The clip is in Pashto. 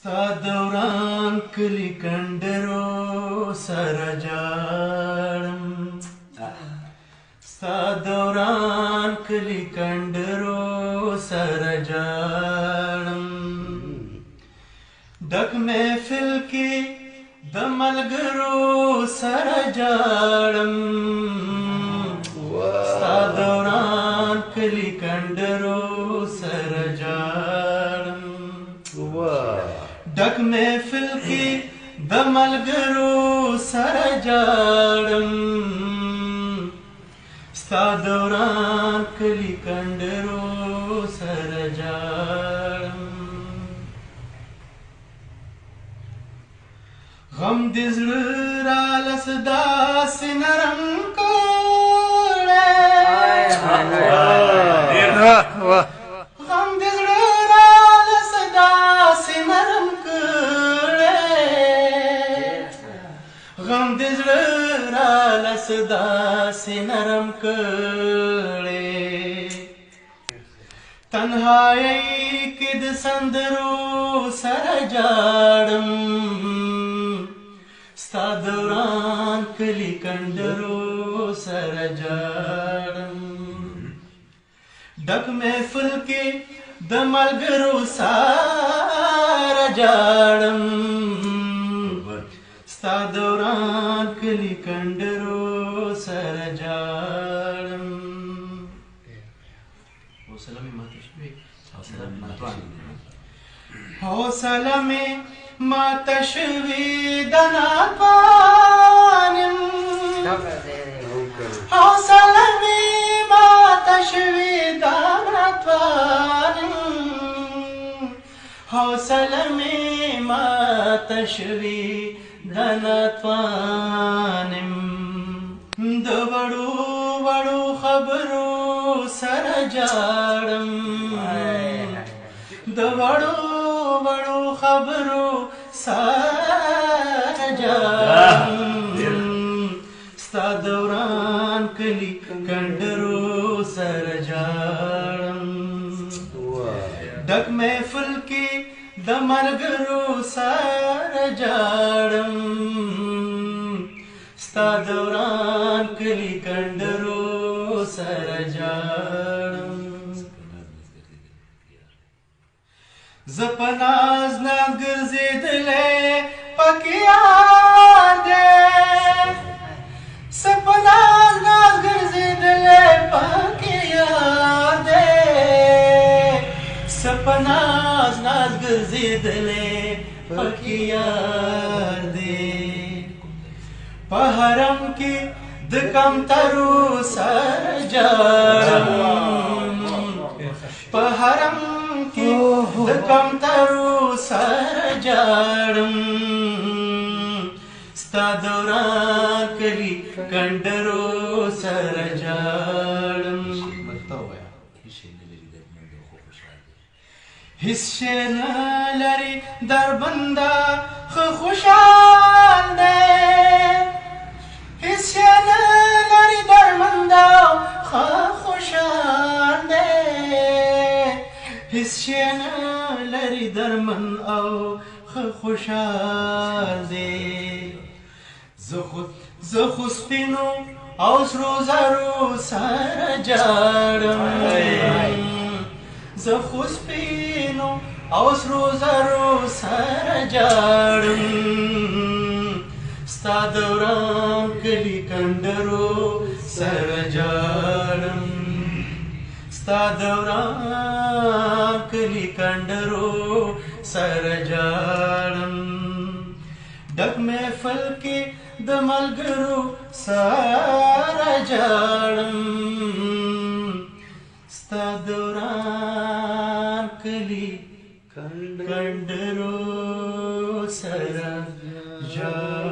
ستا دوران کلی کندرو سره جاړم ستا دوران کلی کندرو سره جاړم ډک محفل کې د ملګرو سره جاړم ستا دوران کلی کندرو سره جاړم ډک محفل کې د ملګرو سره جاړم ستا دوران کلی کندرو سره جاړم غم دې زړه رالس داسې نرم کړی غم دې زړه رالس داسې نرم غم دې زړه رالس داسې نرم کړی تنهایۍ کې د سندرو سره جاړم ستا دوران کلی کندرو سره جاړم ډک محفل کې د ملګرو سره جاړم ستا دوران کلی کندرو سره جاړم حوصله مې ماته شوې د ناتوانم حوصله مې ماته شوې د ناتوانم حوصله مې ماته شوې د ناتوانم د وړو وړو خبرو سره جاړم د وړو وړو خبرو سره جاړم ستا دوران کلی کندرو سره جاړم ډک محفل کې د ملګرو سره جاړم ستا دوران کلی کندرو سره جاړم زه په ناز ناز ګرځېدلی پکې یار دی زه په ناز ناز ګرځېدلی پکې یار دی زه په ناز ناز ګرځېدلی پکې یار دی په حرم کې د کمترو سره جاړم په حرم کې د کمترو سره جاړم ستا دوران کلی کندرو سره جاړم هیڅ شی نه لري دربنده ښه خوشحال دی هیڅ شی نه لري درمنده ښه خوشحال دی هیڅ شی نه لري درمن او ښه خوشحال دی زه خو سپینو او سرو زرو سره جاړم زه خو سپینو او سرو زرو سره جاړم ستا دوران کلی کندرو سره جاړم ستا دوران کلی کندرو سره جاړم ډک محفل کې د ملګرو سره جاړم ستا دوران کلی کندرو سره جاړم